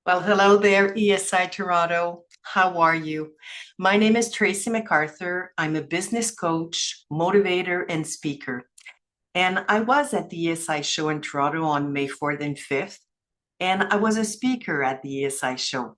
Well, hello there, ESI Toronto. How are you? My name is Tracy MacArthur. I'm a business coach, motivator, and speaker. And I was at the ESI show in Toronto on May 4th and 5th, and I was a speaker at the ESI show.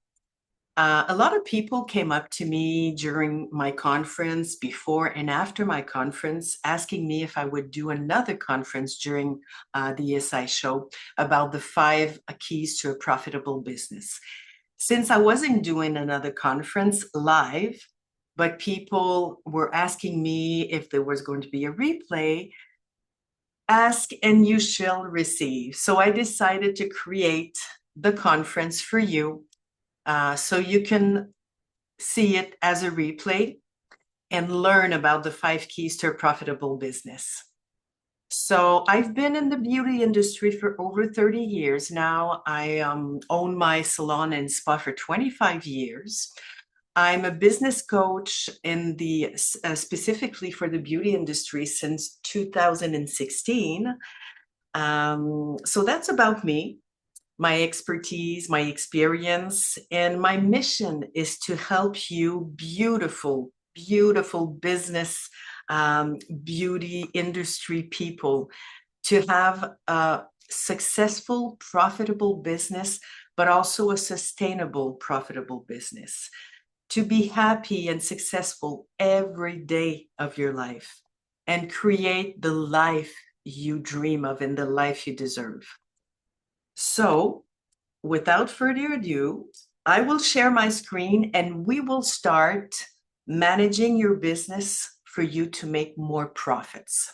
A lot of people came up to me during my conference, before and after my conference, asking me if I would do another conference during the ESI show about the five keys to a profitable business. Since I wasn't doing another conference live, but people were asking me if there was going to be a replay, ask and you shall receive. So I decided to create the conference for you so you can see it as a replay and learn about the five keys to a profitable business. So I've been in the beauty industry for over 30 years now. I own my salon and spa for 25 years. I'm a business coach in the specifically for the beauty industry since 2016. So that's about me, my expertise, my experience, and my mission is to help you beautiful business, beauty industry people to have a successful, profitable business, but also a sustainable, profitable business. To be happy and successful every day of your life and create the life you dream of and the life you deserve. So, without further ado, I will share my screen and we will start managing your business for you to make more profits.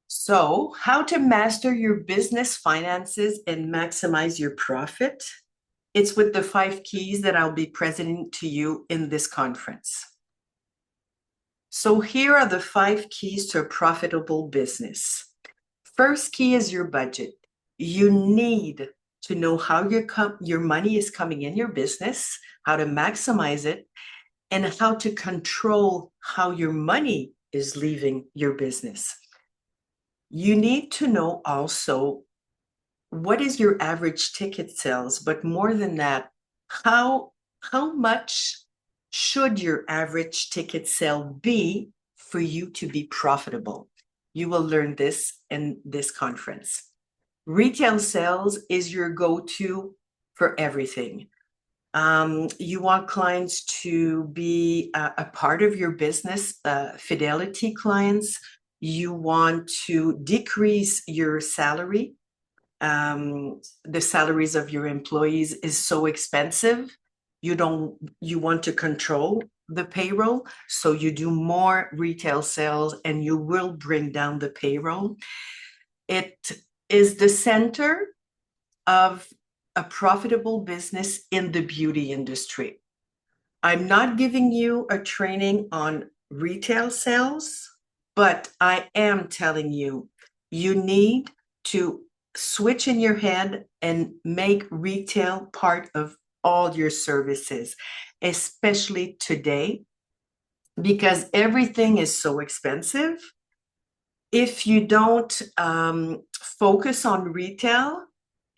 So, how to master your business finances and maximize your profit? It's with the five keys that I'll be presenting to you in this conference. So, here are the five keys to a profitable business. First key is your budget. You need to know how your money is coming in your business, how to maximize it, and how to control how your money is leaving your business. You need to know also what is your average ticket sales, but more than that, how much should your average ticket sale be for you to be profitable? You will learn this in this conference. Retail sales is your go-to for everything. You want clients to be a part of your business, fidelity clients. You want to decrease your salary. The salaries of your employees is so expensive. You want to control the payroll, so you do more retail sales and you will bring down the payroll. It is the center of a profitable business in the beauty industry. I'm not giving you a training on retail sales, but I am telling you, you need to switch in your head and make retail part of all your services, especially today, because everything is so expensive. If you don't focus on retail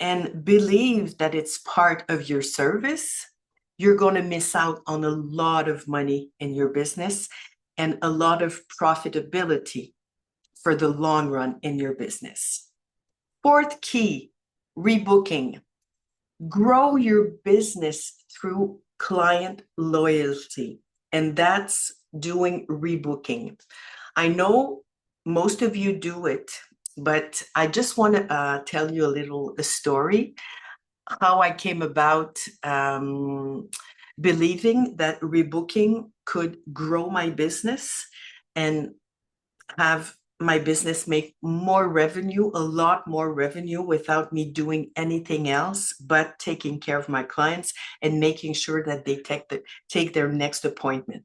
and believe that it's part of your service, you're going to miss out on a lot of money in your business and a lot of profitability for the long run in your business. Fourth key, rebooking. Grow your business through client loyalty, and that's doing rebooking. I know most of you do it, but I just want to tell you a story how I came about believing that rebooking could grow my business and have my business make more revenue, a lot more revenue without me doing anything else but taking care of my clients and making sure that they take their next appointment.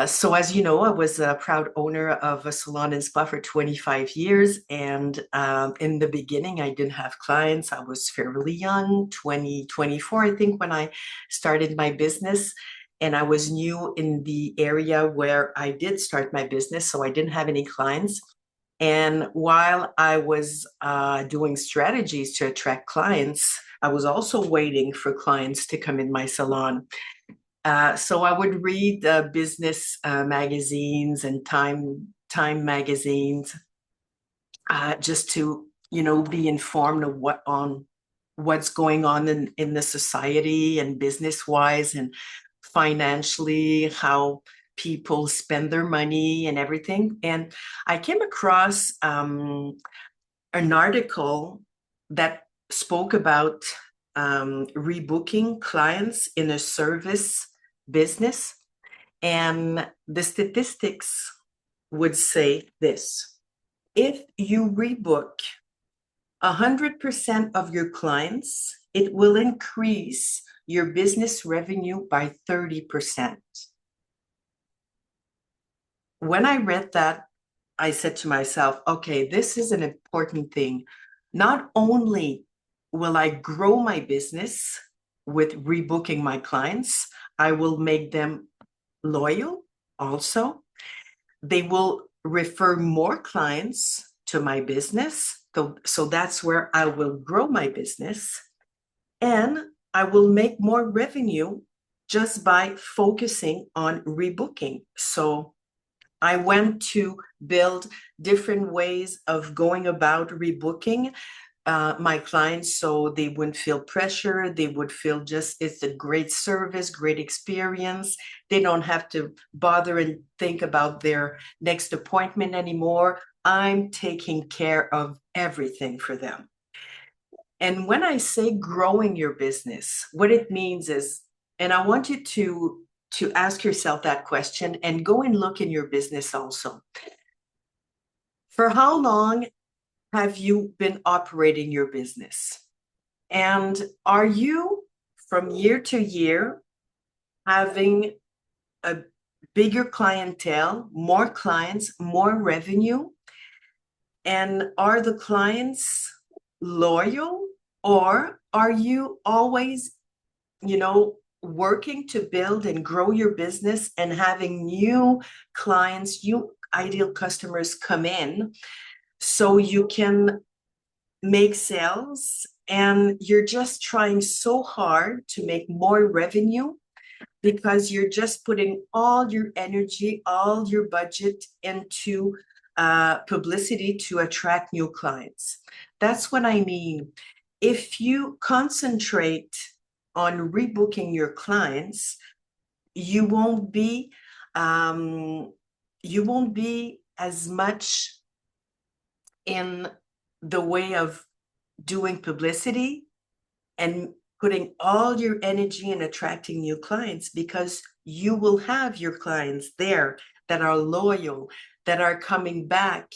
So as you know, I was a proud owner of a salon and spa for 25 years. And in the beginning, I didn't have clients. I was fairly young, 24, I think, when I started my business. And I was new in the area where I did start my business, so I didn't have any clients. And while I was doing strategies to attract clients I was also waiting for clients to come in my salon. So I would read business magazines and Time magazines, just to be informed of what's going on in the society and business wise and financially, how people spend their money and everything. And I came across an article that spoke about rebooking clients in a service business. And the statistics would say this: if you rebook 100% of your clients, it will increase your business revenue by 30%. When I read that, I said to myself, okay, this is an important thing. Not only will I grow my business with rebooking my clients, I will make them loyal also. They will refer more clients to my business. So that's where I will grow my business. And I will make more revenue just by focusing on rebooking. So I went to build different ways of going about rebooking my clients so they wouldn't feel pressure. They would feel just it's a great service, great experience. They don't have to bother and think about their next appointment anymore. I'm taking care of everything for them. And when I say growing your business, what it means is, and I want you to ask yourself that question and go and look in your business also. For how long have you been operating your business? And are you from year to year having a bigger clientele, more clients, more revenue? And are the clients loyal, or are you always, working to build and grow your business and having new clients, new ideal customers come in so you can make sales, and you're just trying so hard to make more revenue because you're just putting all your energy, all your budget into publicity to attract new clients. That's what I mean. If you concentrate on rebooking your clients, you won't be as much in the way of doing publicity and putting all your energy in attracting new clients, because you will have your clients there that are loyal, that are coming back,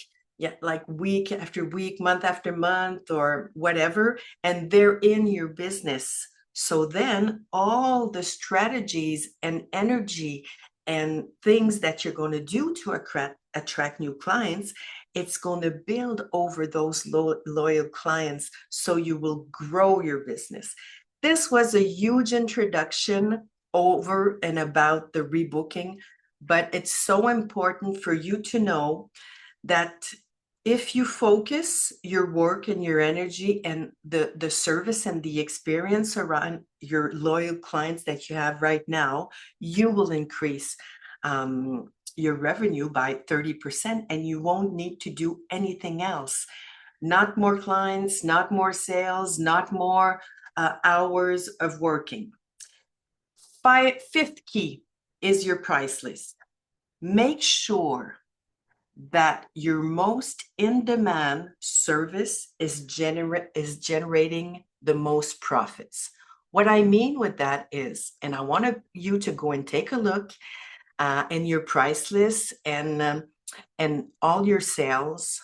like week after week, month after month, or whatever, and they're in your business. So then all the strategies and energy and things that you're going to do to attract new clients, it's going to build over those loyal clients, so you will grow your business. This was a huge introduction over and about the rebooking, but it's so important for you to know that if you focus your work and your energy and the service and the experience around your loyal clients that you have right now, you will increase your revenue by 30%, and you won't need to do anything else. Not more clients, not more sales, not more hours of working. Fifth key is your price list. Make sure that your most in-demand service is generating the most profits. What I mean with that is, and I want you to go and take a look in your price list and all your sales,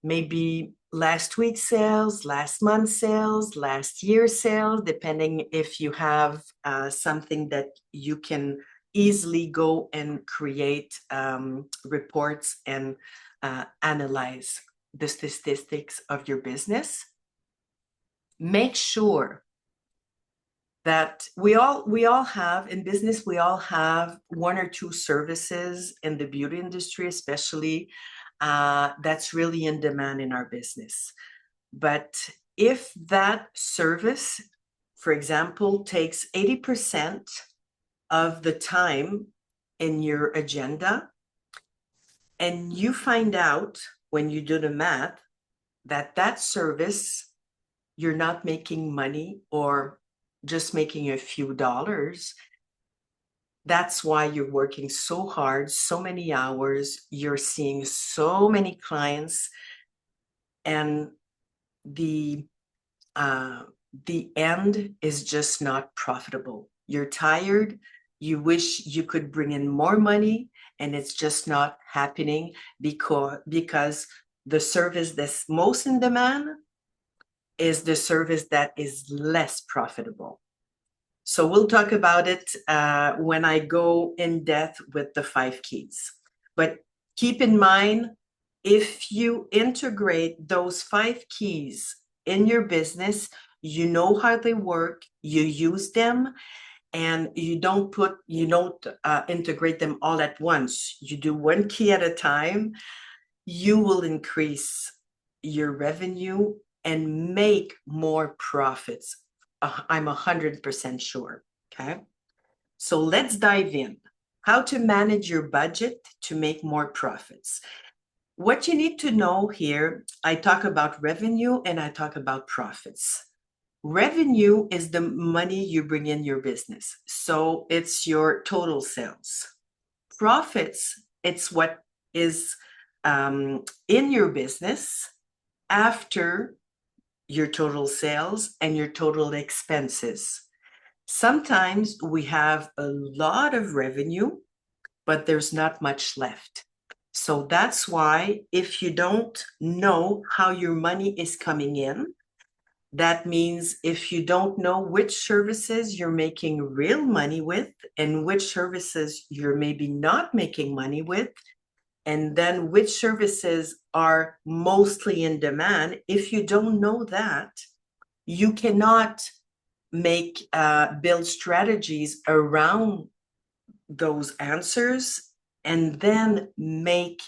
maybe last week's sales, last month's sales, last year's sales, depending if you have something that you can easily go and create reports and analyze the statistics of your business. Make sure that we all have in business, we all have one or two services in the beauty industry, especially that's really in demand in our business. But if that service for example, takes 80% of the time in your agenda, and you find out when you do the math that that service, you're not making money or just making a few dollars. That's why you're working so hard, so many hours, you're seeing so many clients, and the end is just not profitable. You're tired, you wish you could bring in more money, and it's just not happening because the service that's most in demand is the service that is less profitable. So we'll talk about it when I go in depth with the 5 keys. But keep in mind, if you integrate those 5 keys in your business, you know how they work, you use them, and you don't integrate them all at once. You do one key at a time, you will increase your revenue and make more profits. I'm 100% sure, okay? So let's dive in. How to manage your budget to make more profits. What you need to know here, I talk about revenue and I talk about profits. Revenue is the money you bring in your business. So it's your total sales. Profits, it's what is in your business after your total sales and your total expenses. Sometimes we have a lot of revenue, but there's not much left. So that's why if you don't know how your money is coming in, that means if you don't know which services you're making real money with and which services you're maybe not making money with, and then which services are mostly in demand, if you don't know that, you cannot build strategies around those answers and then make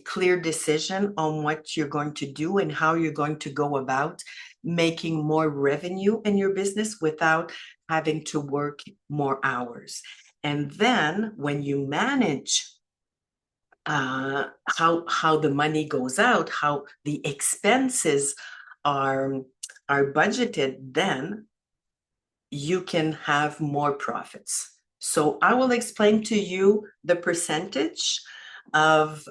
clear decision on what you're going to do and how you're going to go about making more revenue in your business without having to work more hours. And then when you manage how the money goes out, how the expenses are budgeted, then you can have more profits. So I will explain to you the percentage of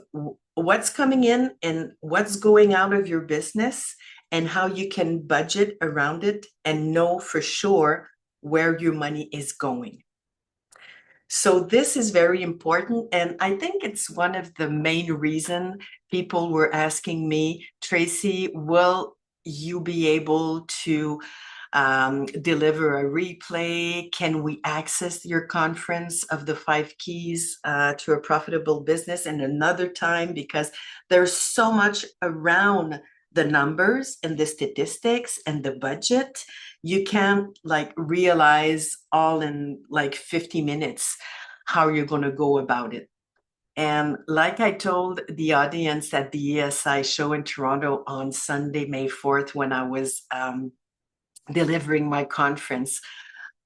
what's coming in and what's going out of your business and how you can budget around it and know for sure where your money is going. So this is very important, and I think it's one of the main reasons people were asking me, Tracy, will you be able to deliver a replay? Can we access your conference of the 5 keys to a profitable business in another time? Because there's so much around the numbers and the statistics and the budget. You can't realize all in 50 minutes how you're going to go about it. And like I told the audience at the ESI show in Toronto on Sunday, May 4th, when I was delivering my conference,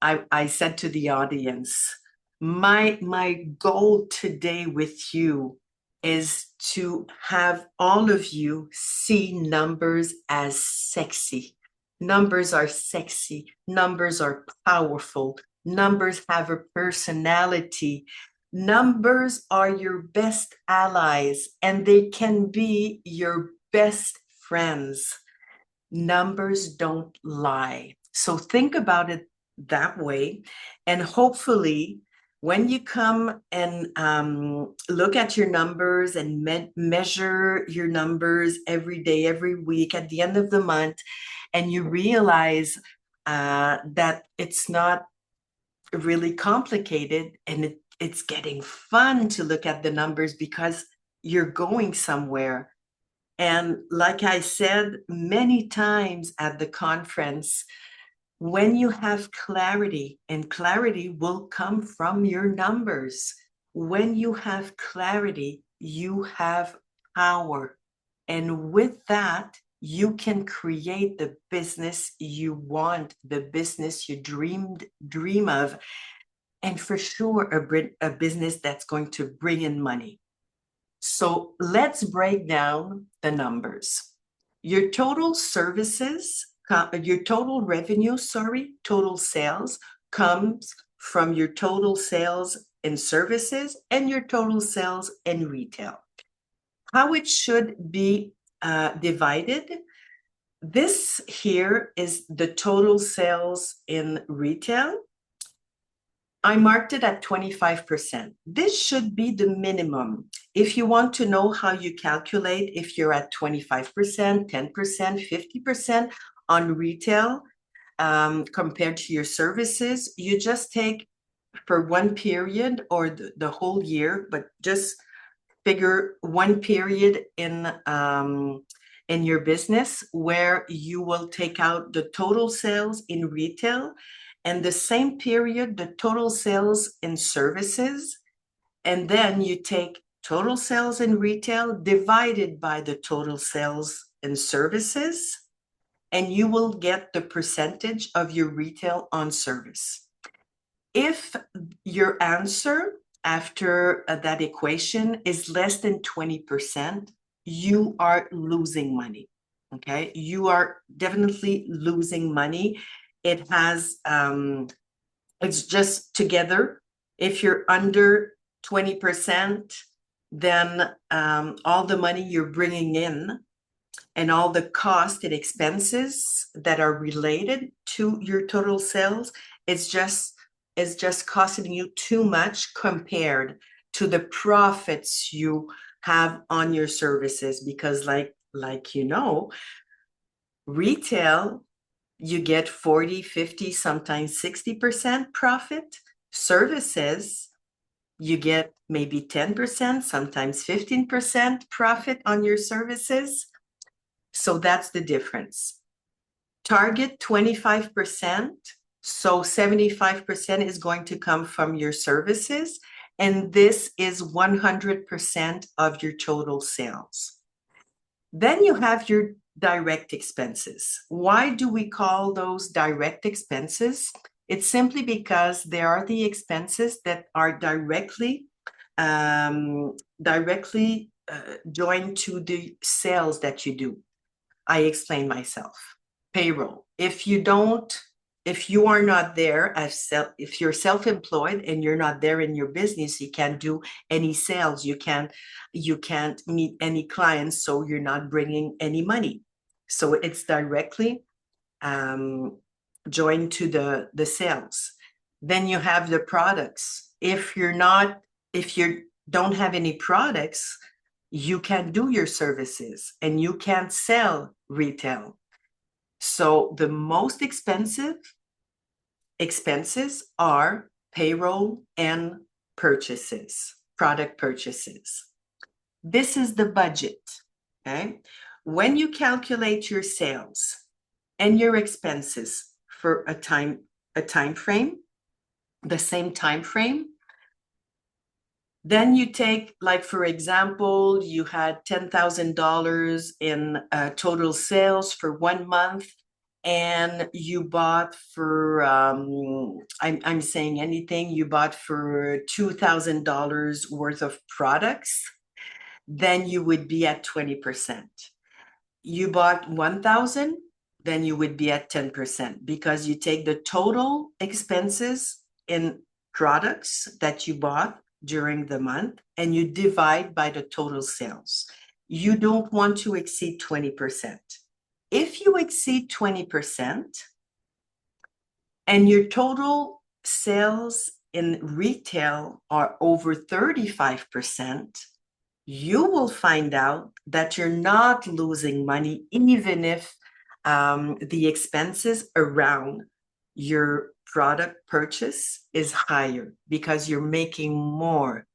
I said to the audience, my goal today with you is to have all of you see numbers as sexy. Numbers are sexy. Numbers are powerful. Numbers have a personality. Numbers are your best allies, and they can be your best friends. Numbers don't lie. So think about it that way. And hopefully, when you come and look at your numbers and measure your numbers every day, every week, at the end of the month, and you realize that it's not really complicated and it's getting fun to look at the numbers because you're going somewhere. And like I said many times at the conference, when you have clarity, and clarity will come from your numbers, when you have clarity, you have power. And with that, you can create the business you want, the business you dream of, and for sure a business that's going to bring in money. So let's break down the numbers. Your total services, your total revenue, total sales comes from your total sales in services and your total sales in retail. How it should be divided. This here is the total sales in retail. I marked it at 25%. This should be the minimum. If you want to know how you calculate, if you're at 25%, 10%, 50% on retail compared to your services, you just take for one period or the whole year, but just figure one period in your business where you will take out the total sales in retail and the same period, the total sales in services, and then you take total sales in retail divided by the total sales in services, and you will get the percentage of your retail on service. If your answer after that equation is less than 20%, you are losing money, okay? You are definitely losing money. It has, it's just together. If you're under 20%, then all the money you're bringing in and all the cost and expenses that are related to your total sales, it's just costing you too much compared to the profits you have on your services. Because like you know, retail, you get 40, 50, sometimes 60% profit. Services, you get maybe 10%, sometimes 15% profit on your services. So that's the difference. Target 25%. So 75% is going to come from your services. And this is 100% of your total sales. Then you have your direct expenses. Why do we call those direct expenses? It's simply because they are the expenses that are directly joined to the sales that you do. I explain myself. Payroll. If you are not there if you're self-employed and you're not there in your business, you can't do any sales. You can't meet any clients, so you're not bringing any money. So it's directly joined to the sales. Then you have the products. If you don't have any products, you can't do your services and you can't sell retail. So the most expensive expenses are payroll and purchases, product purchases. This is the budget, okay? When you calculate your sales and your expenses for a time frame, the same time frame, then you take, like, for example, you had $10,000 in total sales for 1 month, and you bought for, I'm saying anything, you bought for $2,000 worth of products, then you would be at 20%. You bought 1,000, then you would be at 10%, because you take the total expenses in products that you bought during the month and you divide by the total sales. You don't want to exceed 20%. If you exceed 20% and your total sales in retail are over 35%, you will find out that you're not losing money, even if the expenses around your product purchase is higher, because you're making more.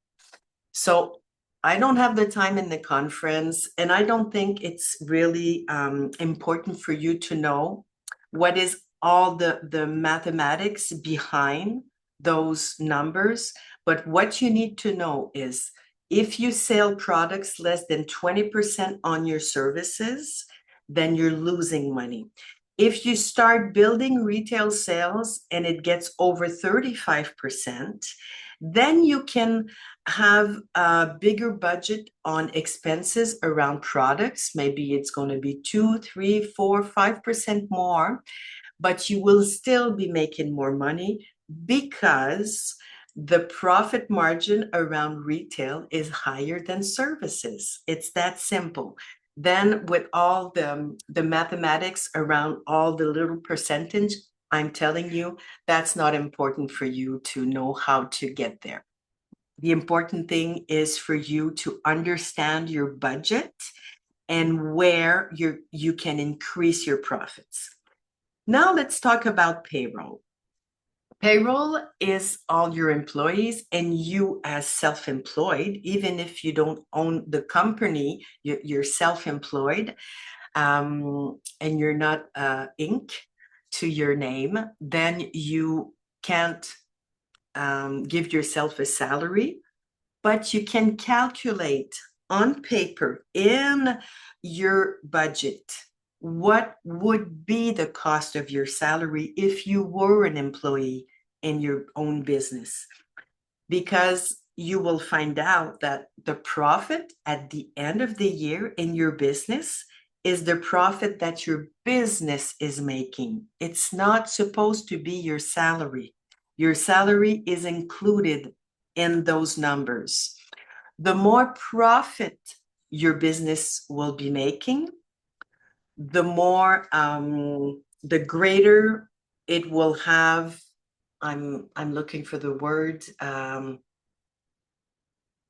So I don't have the time in the conference, and I don't think it's really important for you to know what is all the mathematics behind those numbers. But what you need to know is, if you sell products less than 20% on your services, then you're losing money. If you start building retail sales and it gets over 35%, then you can have a bigger budget on expenses around products. Maybe it's going to be 2, 3, 4, 5% more, but you will still be making more money because the profit margin around retail is higher than services. It's that simple. Then with all the mathematics around all the little percentage, I'm telling you, that's not important for you to know how to get there. The important thing is for you to understand your budget and where you can increase your profits. Now let's talk about payroll. Payroll is all your employees and you as self-employed, even if you don't own the company, you're self-employed, and you're not Inc. to your name, then you can't give yourself a salary, but you can calculate on paper in your budget what would be the cost of your salary if you were an employee in your own business, because you will find out that the profit at the end of the year in your business is the profit that your business is making. It's not supposed to be your salary. Your salary is included in those numbers. The more profit your business will be making, the more, the greater it will have. I'm looking for the word,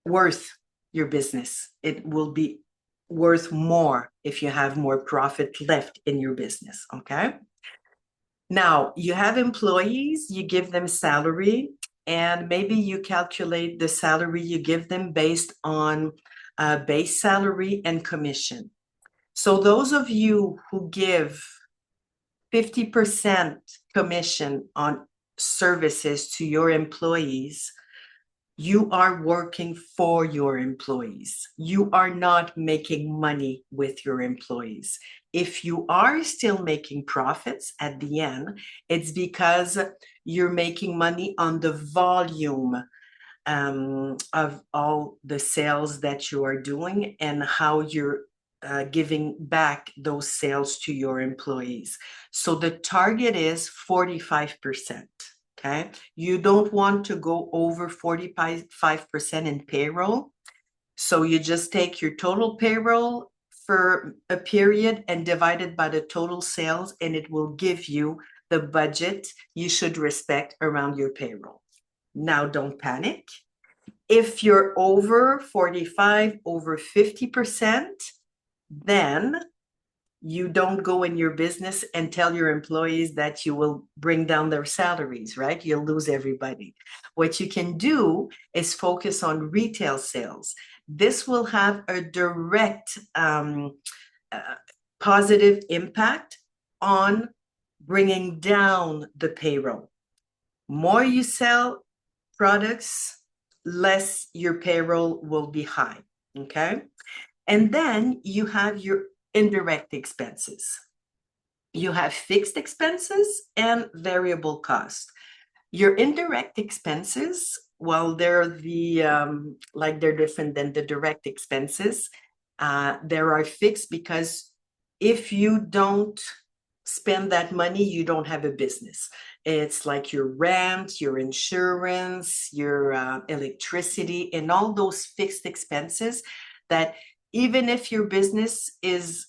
worth your business. It will be worth more if you have more profit left in your business, okay? Now, you have employees, you give them salary, and maybe you calculate the salary you give them based on base salary and commission. So those of you who give 50% commission on services to your employees, you are working for your employees. You are not making money with your employees. If you are still making profits at the end, it's because you're making money on the volume of all the sales that you are doing and how you're giving back those sales to your employees. So the target is 45%. Okay, you don't want to go over 45% in payroll. So you just take your total payroll for a period and divide it by the total sales, and it will give you the budget you should respect around your payroll. Now, don't panic. If you're over 45, over 50%, then you don't go in your business and tell your employees that you will bring down their salaries, right? You'll lose everybody. What you can do is focus on retail sales. This will have a direct positive impact on bringing down the payroll. More you sell products, less your payroll will be high, okay? And then you have your indirect expenses. You have fixed expenses and variable costs. Your indirect expenses, well, they're they're different than the direct expenses. There are fixed because if you don't spend that money, you don't have a business. It's like your rent, your insurance, your electricity, and all those fixed expenses that even if your business is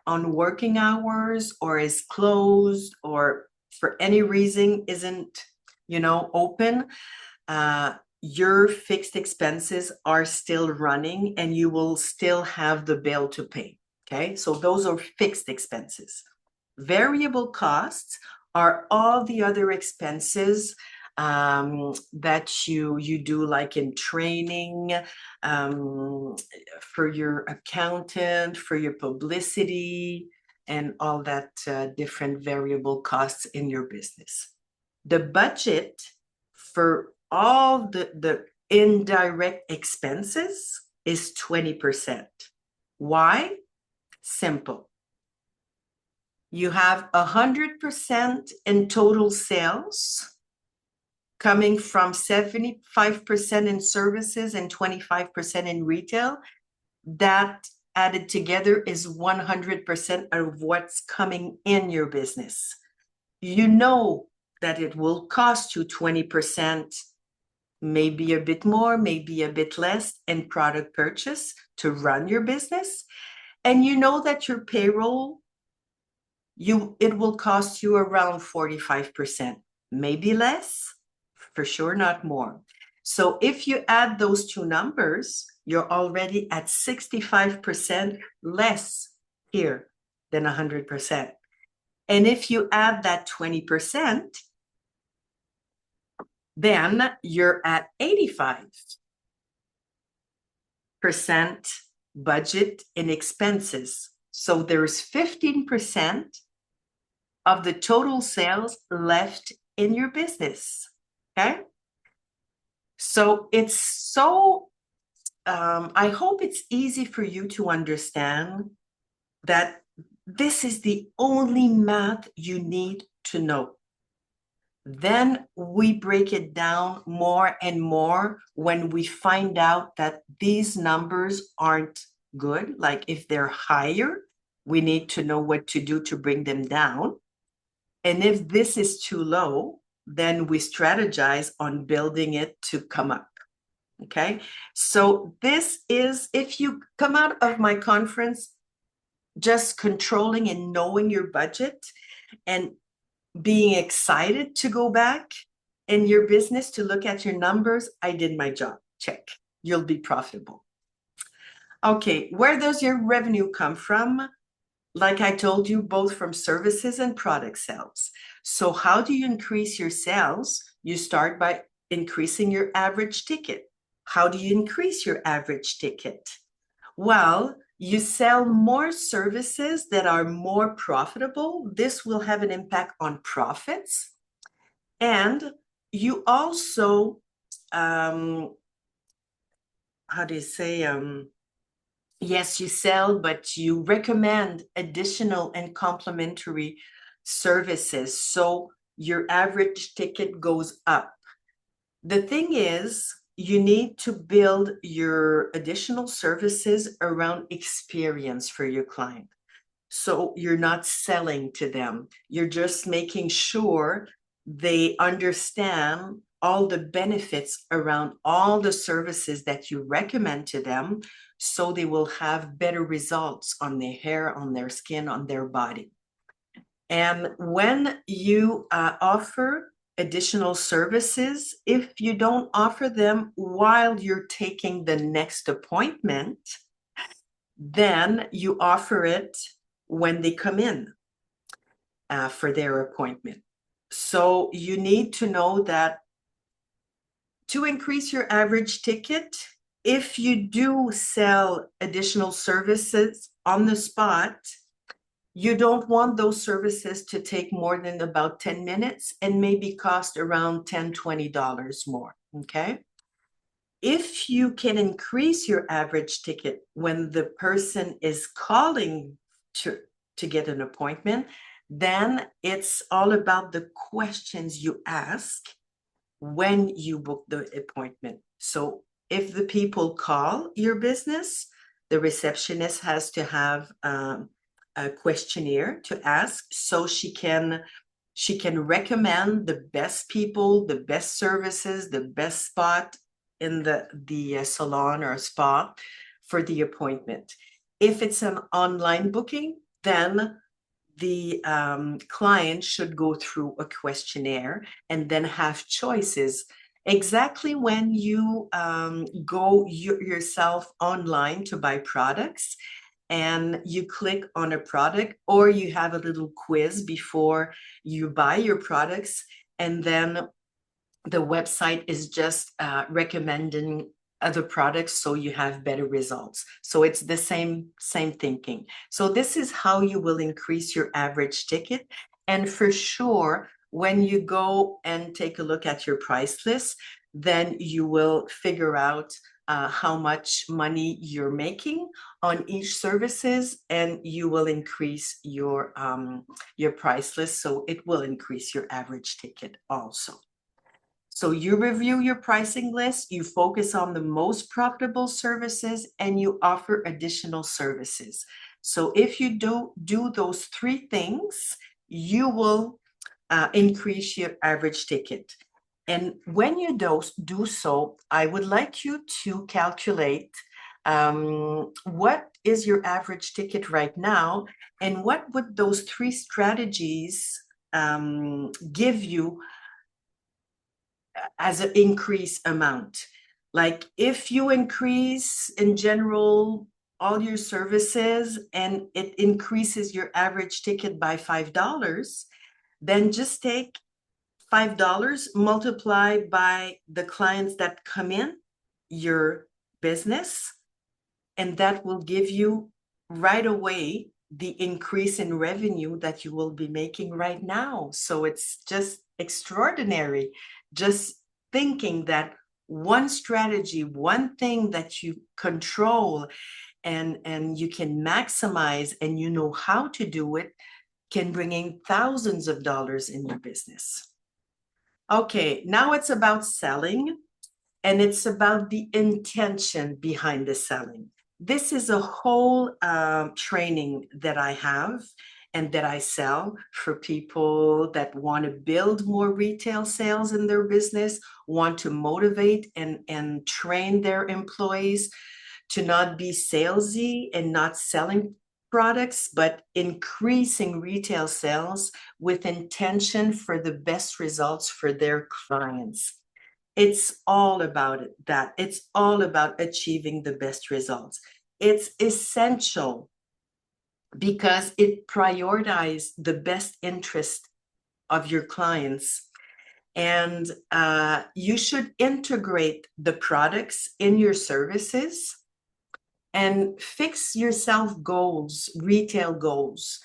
on working hours or is closed or for any reason isn't, open, your fixed expenses are still running and you will still have the bill to pay. Okay, so those are fixed expenses. Variable costs are all the other expenses that you do, like in training, for your accountant, for your publicity, and all that different variable costs in your business. The budget for all the indirect expenses is 20%. Why? Simple. You have 100% in total sales coming from 75% in services and 25% in retail. That added together is 100% of what's coming in your business. You know that it will cost you 20%, maybe a bit more, maybe a bit less in product purchase to run your business. And you know that your payroll, it will cost you around 45%, maybe less, for sure not more. So if you add those two numbers, you're already at 65% less here than 100%. And if you add that 20%, then you're at 85% budget in expenses. So there's 15% of the total sales left in your business, okay? So I hope it's easy for you to understand that this is the only math you need to know. Then we break it down more and more when we find out that these numbers aren't good. Like if they're higher, we need to know what to do to bring them down. And if this is too low, then we strategize on building it to come up. Okay. So this is, if you come out of my conference just controlling and knowing your budget and being excited to go back in your business to look at your numbers, I did my job. Check. You'll be profitable. Okay, where does your revenue come from? Like I told you, both from services and product sales. So how do you increase your sales? You start by increasing your average ticket. How do you increase your average ticket? Well, you sell more services that are more profitable. This will have an impact on profits. And you also, how do you say, yes, you sell, but you recommend additional and complementary services. So your average ticket goes up. The thing is, you need to build your additional services around experience for your client. So you're not selling to them. You're just making sure they understand all the benefits around all the services that you recommend to them, so they will have better results on their hair, on their skin, on their body. And when you offer additional services, if you don't offer them while you're taking the next appointment, then you offer it when they come in for their appointment. So you need to know that to increase your average ticket, if you do sell additional services on the spot, you don't want those services to take more than about 10 minutes and maybe cost around $10, $20 more, okay? If you can increase your average ticket when the person is calling to get an appointment, then it's all about the questions you ask when you book the appointment. So if the people call your business, the receptionist has to have a questionnaire to ask, so she can recommend the best people, the best services, the best spot in the salon or spa for the appointment. If it's an online booking, then the client should go through a questionnaire and then have choices. Exactly when you go yourself online to buy products, and you click on a product, or you have a little quiz before you buy your products, and then the website is just recommending other products so you have better results. So it's the same thinking. So this is how you will increase your average ticket. And for sure, when you go and take a look at your price list, then you will figure out how much money you're making on each services, and you will increase your price list, so it will increase your average ticket also. So you review your pricing list, you focus on the most profitable services, and you offer additional services. So if you do those three things, you will increase your average ticket. And when you do so, I would like you to calculate what is your average ticket right now, and what would those three strategies give you as an increase amount. Like if you increase in general all your services and it increases your average ticket by $5, then just take $5 multiplied by the clients that come in your business, and that will give you right away the increase in revenue that you will be making right now. So it's just extraordinary. Just thinking that one strategy, one thing that you control and you can maximize, and you know how to do it, can bring in thousands of dollars in your business. Okay, now it's about selling, and it's about the intention behind the selling. This is a whole training that I have and that I sell for people that want to build more retail sales in their business, want to motivate and train their employees to not be salesy and not selling products, but increasing retail sales with intention for the best results for their clients. It's all about that. It's all about achieving the best results. It's essential because it prioritizes the best interest of your clients. And you should integrate the products in your services and fix yourself goals, retail goals.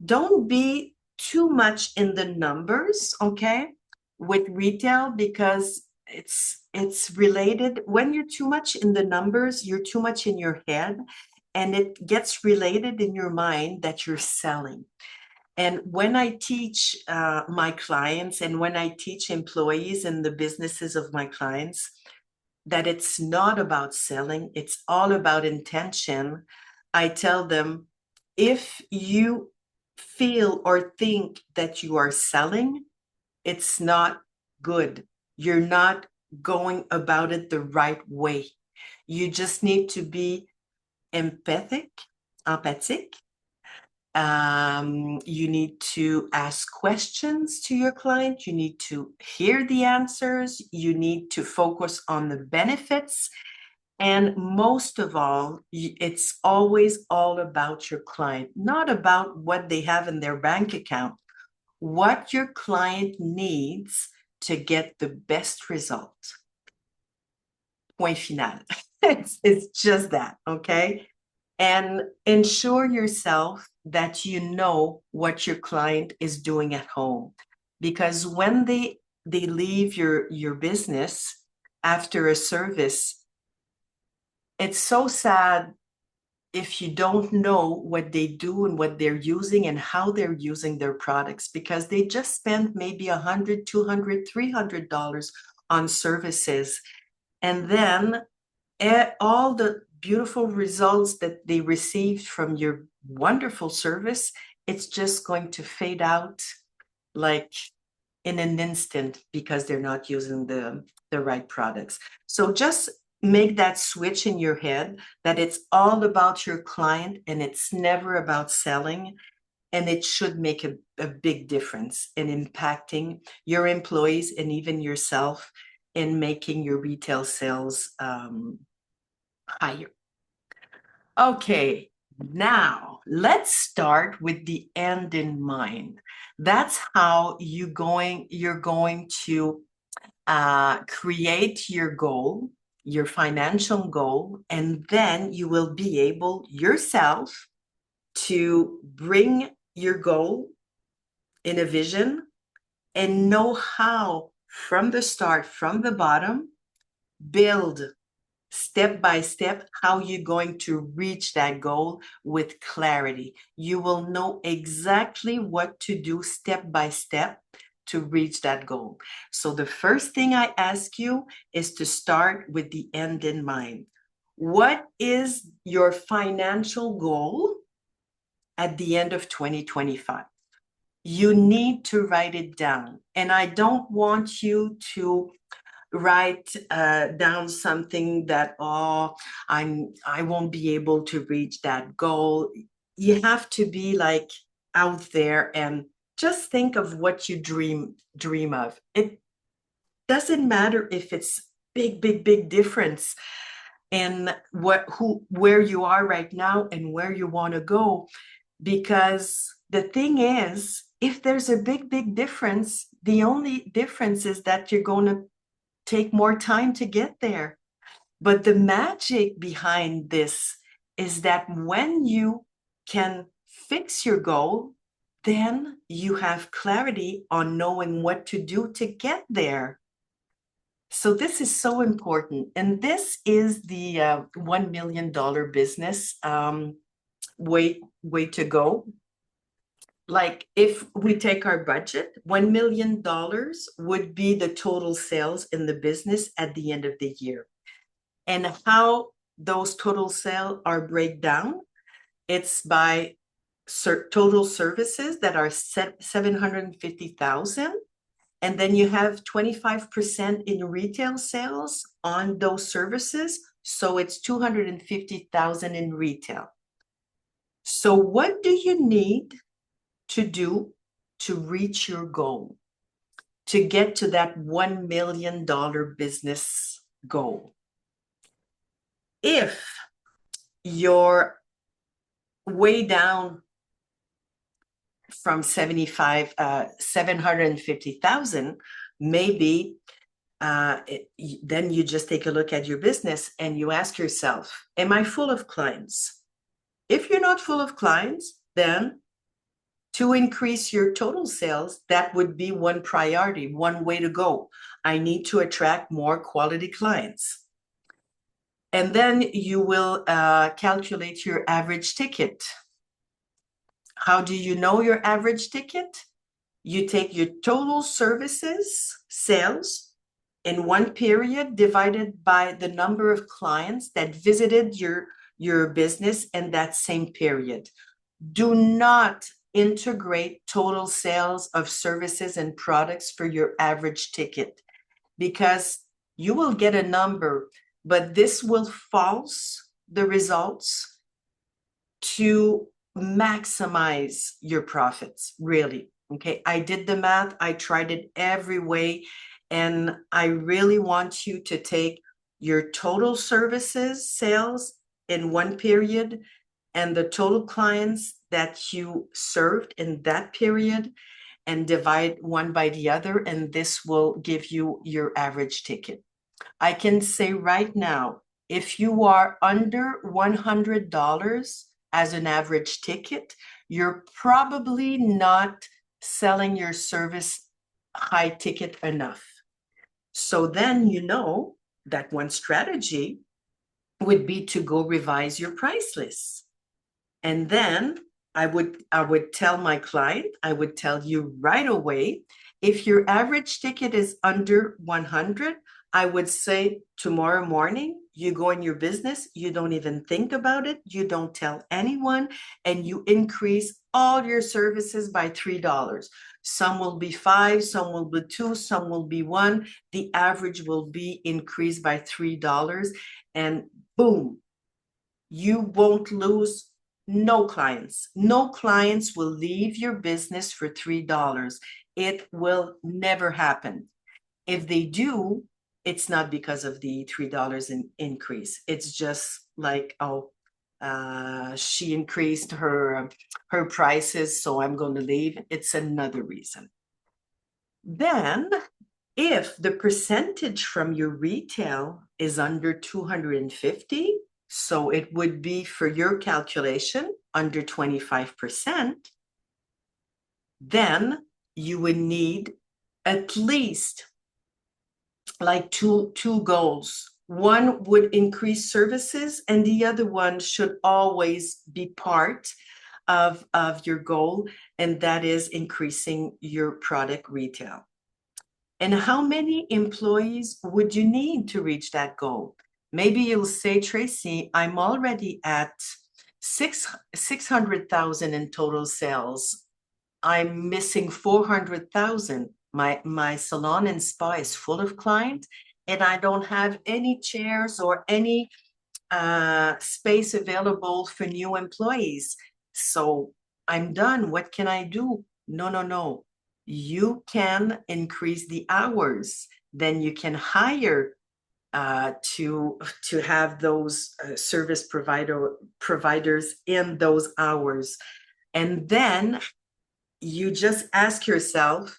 Don't be too much in the numbers, okay, with retail, because it's related. When you're too much in the numbers, you're too much in your head, and it gets related in your mind that you're selling. And when I teach my clients, and when I teach employees in the businesses of my clients, that it's not about selling, it's all about intention, I tell them, if you feel or think that you are selling, it's not good. You're not going about it the right way. You just need to be empathic. You need to ask questions to your client. You need to hear the answers. You need to focus on the benefits. And most of all, it's always all about your client, not about what they have in their bank account. What your client needs to get the best result. Point final. It's just that, okay? And ensure yourself that you know what your client is doing at home. Because when they leave your business after a service, it's so sad if you don't know what they do and what they're using and how they're using their products, because they just spent maybe $100, $200, $300 on services. And then all the beautiful results that they received from your wonderful service, it's just going to fade out like in an instant because they're not using the right products. So just make that switch in your head that it's all about your client and it's never about selling. And it should make a big difference in impacting your employees and even yourself in making your retail sales higher. Okay, now let's start with the end in mind. That's how you're going to create your goal, your financial goal, and then you will be able yourself to bring your goal in a vision and know how from the start, from the bottom, build step by step how you're going to reach that goal with clarity. You will know exactly what to do step by step to reach that goal. So the first thing I ask you is to start with the end in mind. What is your financial goal at the end of 2025? You need to write it down. And I don't want you to write down something that, oh, I won't be able to reach that goal. You have to be like out there and just think of what you dream of. It doesn't matter if it's big difference in where you are right now and where you want to go, because the thing is, if there's a big difference, the only difference is that you're going to take more time to get there. But the magic behind this is that when you can fix your goal, then you have clarity on knowing what to do to get there. So this is so important. And this is the $1 million business way to go. Like if we take our budget, $1 million would be the total sales in the business at the end of the year. And how those total sales are break down, it's by total services that are 750,000. And then you have 25% in retail sales on those services. So it's 250,000 in retail. So what do you need to do to reach your goal, to get to that $1 million business goal? If you're way down from 750,000, maybe then you just take a look at your business and you ask yourself, am I full of clients? If you're not full of clients, then to increase your total sales, that would be one priority, one way to go. I need to attract more quality clients. And then you will calculate your average ticket. How do you know your average ticket? You take your total services sales in one period divided by the number of clients that visited your business in that same period. Do not integrate total sales of services and products for your average ticket, because you will get a number, but this will false the results to maximize your profits, really. Okay, I did the math, I tried it every way, and I really want you to take your total services sales in one period and the total clients that you served in that period and divide one by the other, and this will give you your average ticket. I can say right now, if you are under $100 as an average ticket, you're probably not selling your service high ticket enough. So then you know that one strategy would be to go revise your price list. And then I would tell my client, I would tell you right away, if your average ticket is under 100, I would say tomorrow morning, you go in your business, you don't even think about it, you don't tell anyone, and you increase all your services by $3. Some will be 5, some will be 2, some will be 1. The average will be increased by $3, and boom, you won't lose no clients. No clients will leave your business for $3. It will never happen. If they do, it's not because of the $3 in increase. It's just like, oh, she increased her prices, so I'm going to leave. It's another reason. Then, if the percentage from your retail is under 250, so it would be, for your calculation, under 25%, then you would need at least like two goals One would increase services, and the other one should always be part of your goal, and that is increasing your product retail. And how many employees would you need to reach that goal? Maybe you'll say, Tracy, I'm already at 600,000 in total sales. I'm missing 400,000. My salon and spa is full of clients, and I don't have any chairs or any space available for new employees. So I'm done. What can I do? No. You can increase the hours. Then you can hire to have those service providers in those hours. And then you just ask yourself,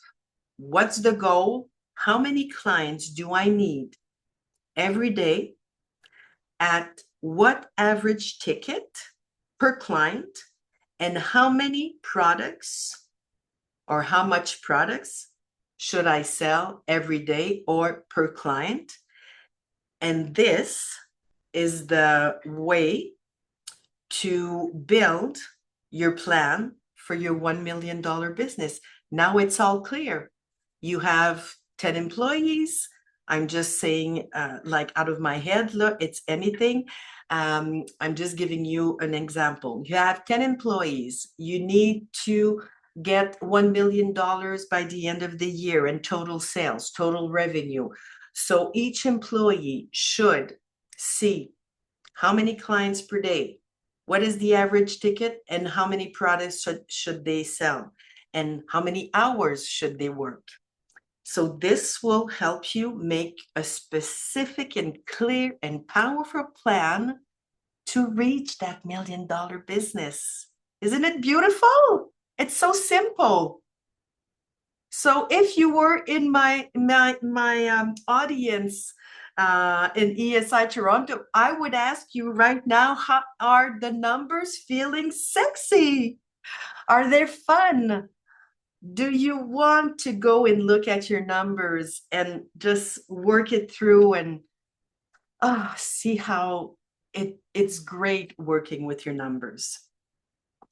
what's the goal? How many clients do I need every day? At what average ticket per client? And how many products or how much products should I sell every day or per client? And this is the way to build your plan for your $1 million business. Now it's all clear. You have 10 employees. I'm just saying, like out of my head, look, it's anything. I'm just giving you an example. You have 10 employees. You need to get $1 million by the end of the year in total sales, total revenue. So each employee should see how many clients per day, what is the average ticket, and how many products should they sell, and how many hours should they work. So this will help you make a specific and clear and powerful plan to reach that $1 million business. Isn't it beautiful? It's so simple. So if you were in my audience in ESI Toronto, I would ask you right now, how are the numbers feeling sexy? Are they fun? Do you want to go and look at your numbers and just work it through and see how it's great working with your numbers?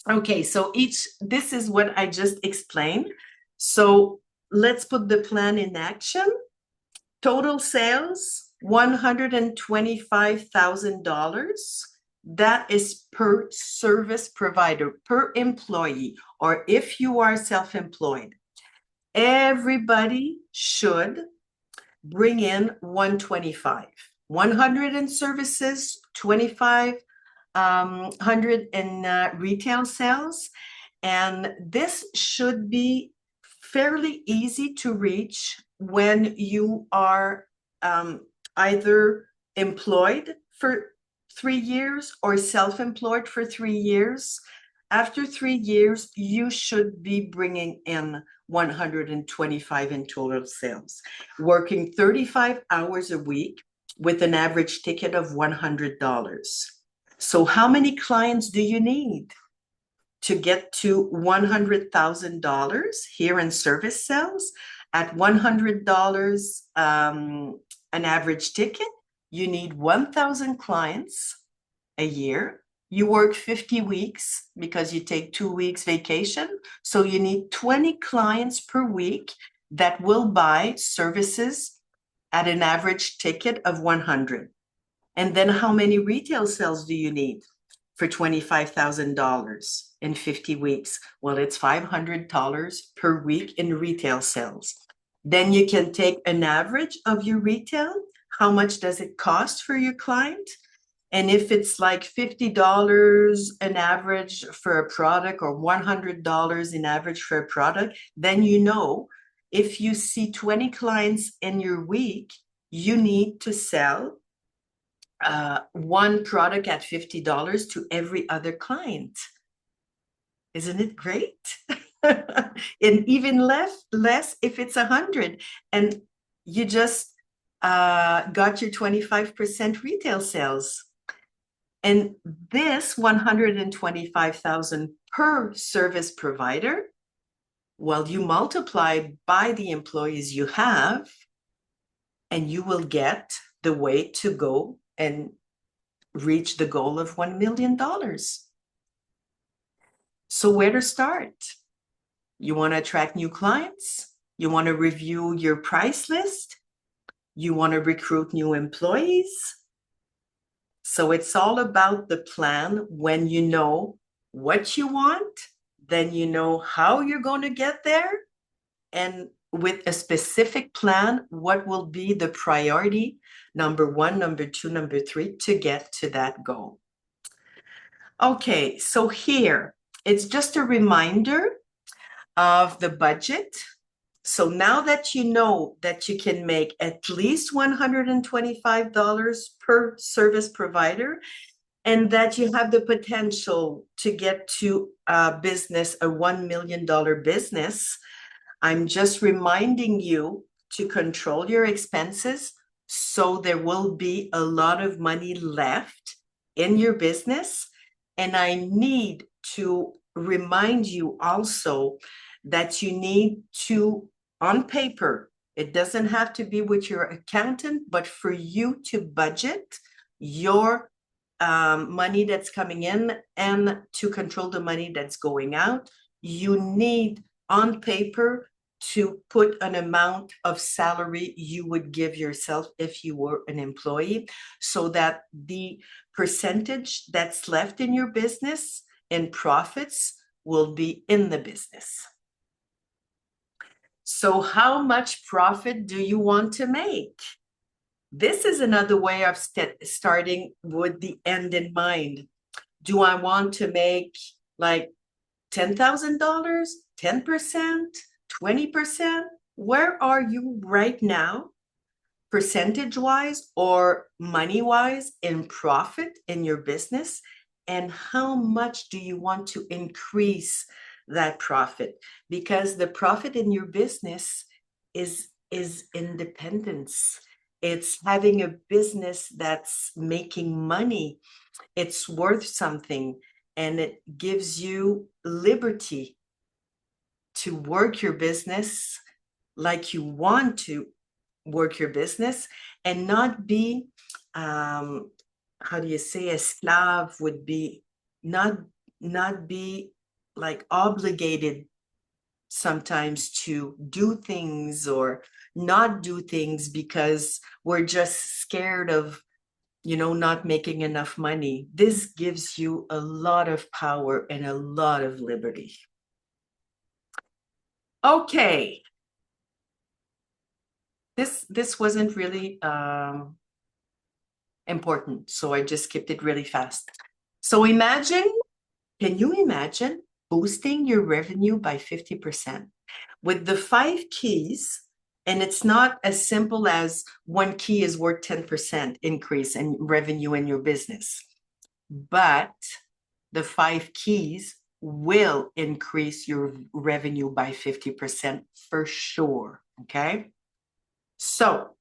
Okay, so this is what I just explained. So let's put the plan in action. Total sales, $125,000. That is per service provider, per employee, or if you are self-employed. Everybody should bring in 125. 100 in services, 2,500 in retail sales. And this should be fairly easy to reach when you are either employed for 3 years or self-employed for 3 years. After 3 years, you should be bringing in 125 in total sales, working 35 hours a week with an average ticket of $100. So how many clients do you need to get to $100,000 here in service sales? At $100 an average ticket, you need 1,000 clients a year. You work 50 weeks because you take 2 weeks vacation. So you need 20 clients per week that will buy services at an average ticket of 100. And then how many retail sales do you need for $25,000 in 50 weeks? Well, it's $500 per week in retail sales. Then you can take an average of your retail. How much does it cost for your client? And if it's like $50 an average for a product or $100 in average for a product, then you know if you see 20 clients in your week, you need to sell one product at $50 to every other client. Isn't it great? And even less if it's 100, and you just got your 25% retail sales. And this 125,000 per service provider, well, you multiply by the employees you have, and you will get the way to go and reach the goal of $1 million. So where to start? You want to attract new clients? You want to review your price list? You want to recruit new employees? So it's all about the plan. When you know what you want, then you know how you're going to get there. And with a specific plan, what will be the priority, number 1, number 2, number 3, to get to that goal. Okay, so here, it's just a reminder of the budget. So now that you know that you can make at least $125 per service provider, and that you have the potential to get to a business, a $1 million business, I'm just reminding you to control your expenses so there will be a lot of money left in your business. And I need to remind you also that you need to, on paper, it doesn't have to be with your accountant, but for you to budget your money that's coming in and to control the money that's going out, you need on paper to put an amount of salary you would give yourself if you were an employee, so that the percentage that's left in your business in profits will be in the business. So how much profit do you want to make? This is another way of starting with the end in mind. Do I want to make like $10,000, 10%, 20%? Where are you right now, percentage-wise or money-wise, in profit in your business? And how much do you want to increase that profit? Because the profit in your business is independence. It's having a business that's making money. It's worth something, and it gives you liberty to work your business like you want to work your business, and not be, how do you say, esclave would be, not be like obligated sometimes to do things or not do things because we're just scared of, not making enough money. This gives you a lot of power and a lot of liberty. Okay. This wasn't really important, so I just skipped it really fast. So can you imagine boosting your revenue by 50%? With the 5 keys, and it's not as simple as one key is worth 10% increase in revenue in your business, but the 5 keys will increase your revenue by 50% for sure, okay? So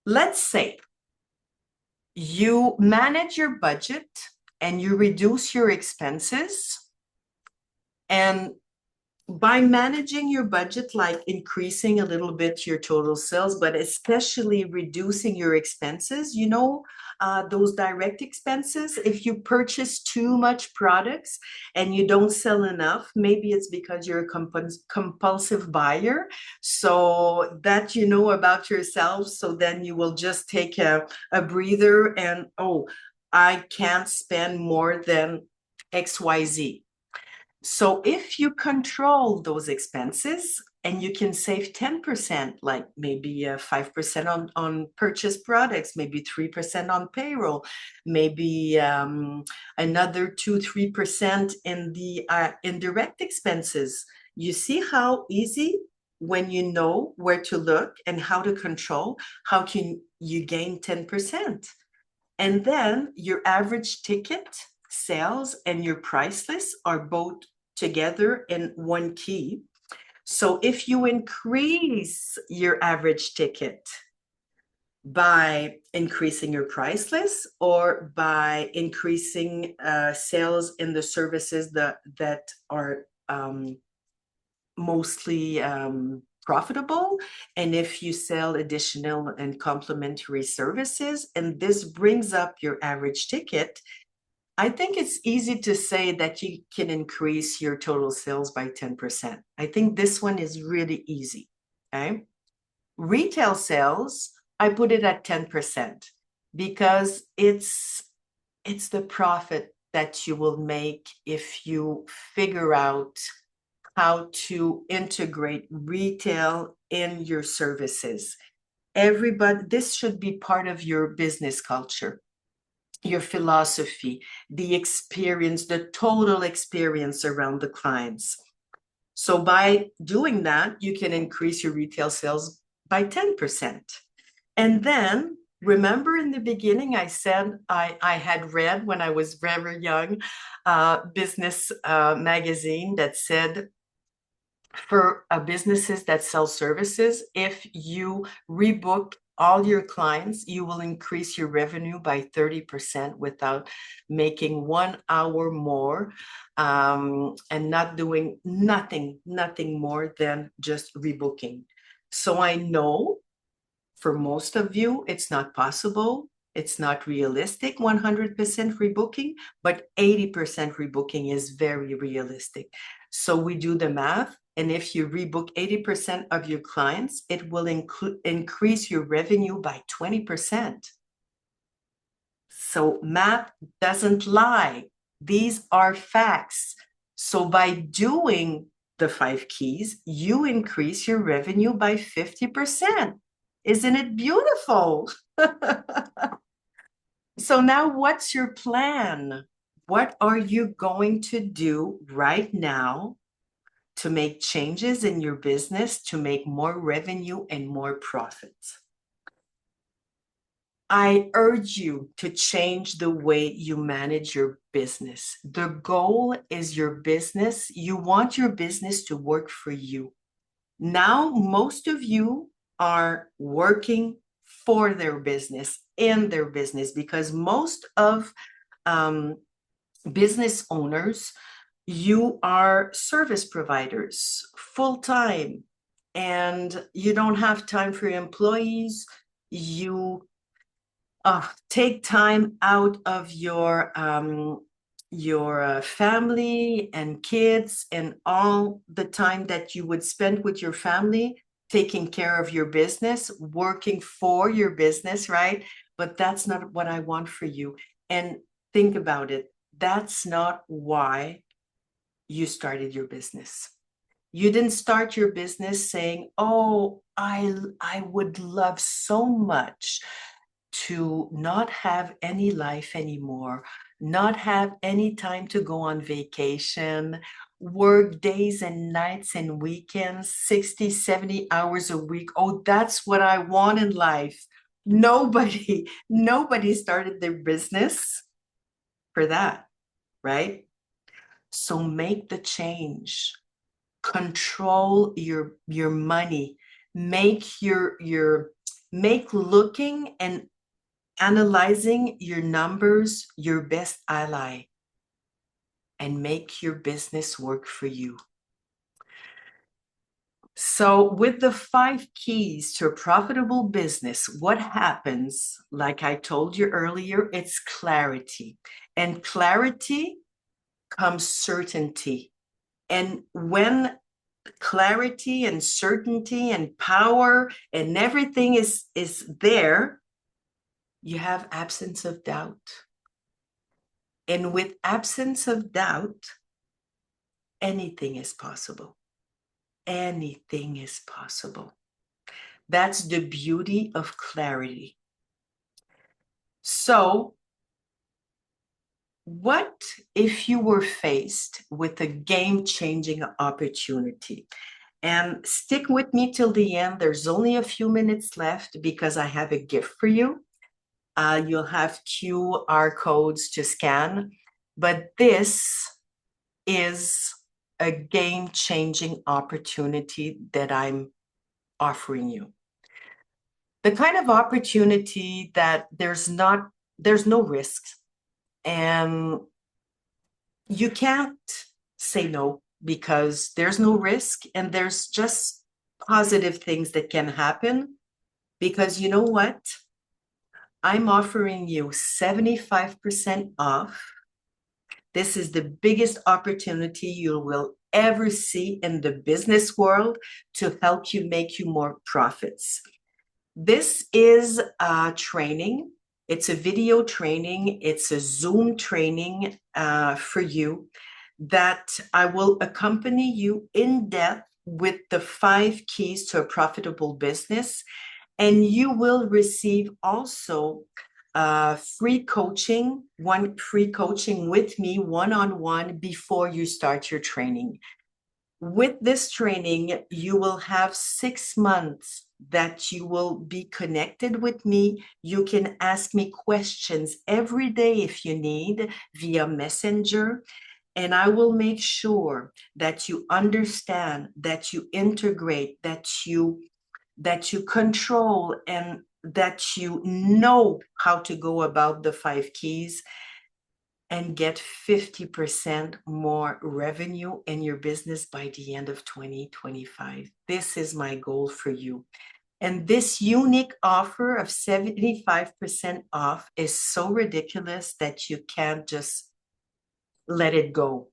let's say you manage your budget and you reduce your expenses, and by managing your budget, like increasing a little bit your total sales, but especially reducing your expenses, those direct expenses. If you purchase too much products and you don't sell enough, maybe it's because you're a compulsive buyer. So that you know about yourself, so then you will just take a breather and, I can't spend more than XYZ. So if you control those expenses and you can save 10%, like maybe 5% on purchased products, maybe 3% on payroll, maybe another 2-3% in the indirect expenses. You see how easy, when you know where to look and how to control, how can you gain 10%? And then your average ticket sales and your price list are both together in one key. So if you increase your average ticket by increasing your price list or by increasing sales in the services that are mostly profitable, and if you sell additional and complementary services, and this brings up your average ticket, I think it's easy to say that you can increase your total sales by 10%. I think this one is really easy, okay? Retail sales, I put it at 10% because it's the profit that you will make if you figure out how to integrate retail in your services. Everybody, this should be part of your business culture, your philosophy, the experience, the total experience around the clients. So by doing that, you can increase your retail sales by 10%. And then remember in the beginning, I said I had read when I was very young, business magazine that said for businesses that sell services, if you rebook all your clients, you will increase your revenue by 30% without making 1 hour more and not doing nothing more than just rebooking. So I know for most of you, it's not possible. It's not realistic, 100% rebooking, but 80% rebooking is very realistic. So we do the math. And if you rebook 80% of your clients, it will increase your revenue by 20%. So math doesn't lie. These are facts. So by doing the 5 keys, you increase your revenue by 50%. Isn't it beautiful? So now what's your plan? What are you going to do right now to make changes in your business to make more revenue and more profits? I urge you to change the way you manage your business. The goal is your business. You want your business to work for you. Now, most of you are working for their business, in their business, because most of business owners, you are service providers full-time, and you don't have time for your employees. You take time out of your family and kids and all the time that you would spend with your family taking care of your business, working for your business, right? But that's not what I want for you. And think about it. That's not why you started your business. You didn't start your business saying, oh, I would love so much to not have any life anymore, not have any time to go on vacation, work days and nights and weekends, 60, 70 hours a week. Oh, that's what I want in life. Nobody started their business for that, right? So make the change. Control your money. Make make looking and analyzing your numbers your best ally, and make your business work for you. So with the 5 keys to a profitable business, what happens, like I told you earlier, it's clarity. And clarity comes certainty. And when clarity and certainty and power and everything is there, you have absence of doubt. And with absence of doubt, anything is possible. Anything is possible. That's the beauty of clarity. So, what if you were faced with a game-changing opportunity? And stick with me till the end. There's only a few minutes left because I have a gift for you. You'll have QR codes to scan, but this is a game-changing opportunity that I'm offering you. The kind of opportunity that there's no risk, and you can't say no because there's no risk and there's just positive things that can happen, because you know what? I'm offering you 75% off. This is the biggest opportunity you will ever see in the business world to help you make you more profits. This is a training. It's a video training. It's a Zoom training for you that I will accompany you in depth with the 5 keys to a profitable business. And you will receive also free coaching, one free coaching with me one-on-one before you start your training. With this training, you will have 6 months that you will be connected with me. You can ask me questions every day if you need via Messenger, and I will make sure that you understand, that you integrate, that you control, and that you know how to go about the 5 keys and get 50% more revenue in your business by the end of 2025. This is my goal for you. And this unique offer of 75% off is so ridiculous that you can't just let it go,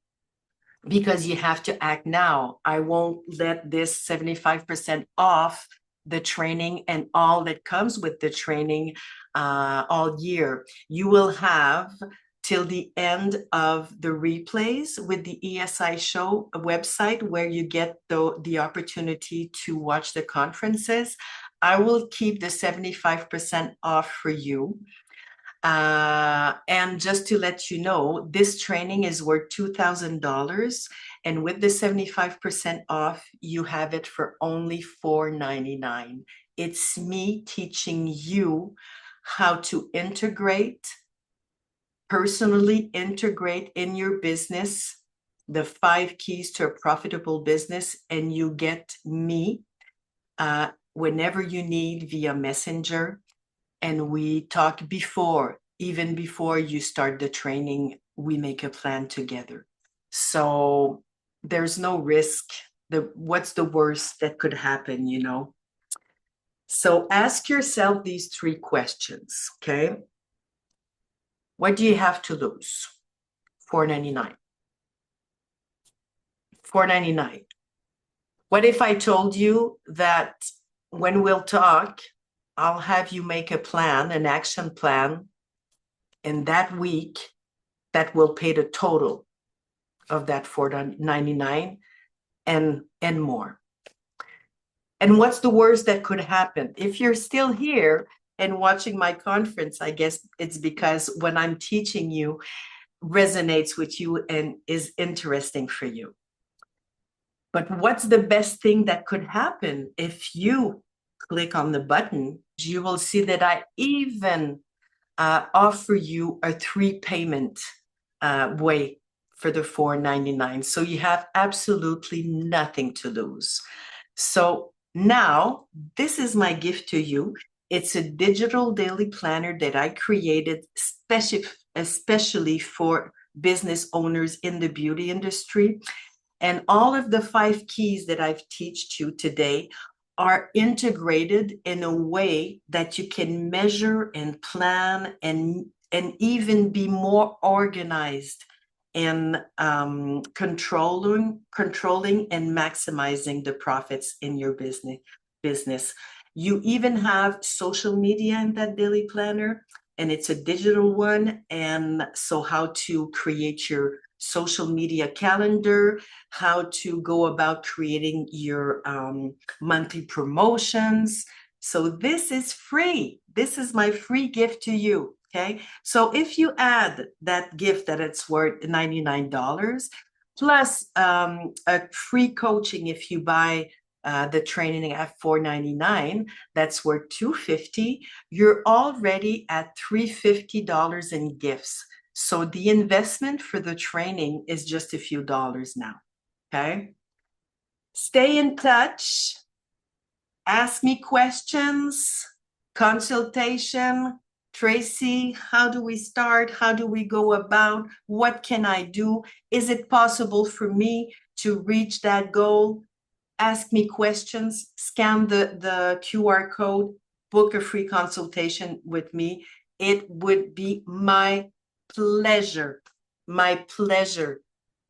because you have to act now. I won't let this 75% off the training and all that comes with the training all year. You will have till the end of the replays with the ESI show website, where you get the opportunity to watch the conferences. I will keep the 75% off for you. And just to let you know, this training is worth $2,000. And with the 75% off, you have it for only $499. It's me teaching you how to personally integrate in your business the 5 keys to a profitable business. And you get me whenever you need via Messenger. And we talk even before you start the training, we make a plan together. So there's no risk. What's the worst that could happen, you know? So ask yourself these 3 questions, okay? What do you have to lose? $499. $499. What if I told you that when we'll talk, I'll have you make a plan, an action plan, in that week that will pay the total of that $499 and more? And what's the worst that could happen? If you're still here and watching my conference, I guess it's because what I'm teaching you resonates with you and is interesting for you. But what's the best thing that could happen? If you click on the button, you will see that I even offer you a 3 payment way for the $499. So you have absolutely nothing to lose. So now this is my gift to you. It's a digital daily planner that I created especially for business owners in the beauty industry. And all of the 5 keys that I've taught you today are integrated in a way that you can measure and plan and even be more organized in controlling and maximizing the profits in your business. You even have social media in that daily planner, and it's a digital one. And so how to create your social media calendar, how to go about creating your monthly promotions. So this is free. This is my free gift to you, okay? So if you add that gift that it's worth $99, plus a free coaching if you buy the training at $499, that's worth $250. You're already at $350 in gifts. So the investment for the training is just a few dollars now, okay? Stay in touch. Ask me questions, consultation. Tracy, how do we start? How do we go about? What can I do? Is it possible for me to reach that goal? ask me questions, scan the QR code, book a free consultation with me. It would be my pleasure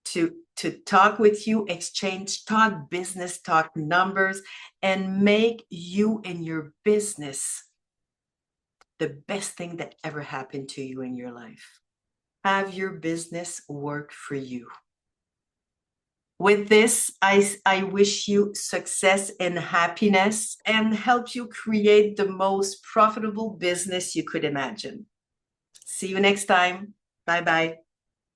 to talk with you, exchange, talk business, talk numbers, and make you and your business the best thing that ever happened to you in your life. Have your business work for you. With this, I wish you success and happiness and help you create the most profitable business you could imagine. See you next time. Bye-bye.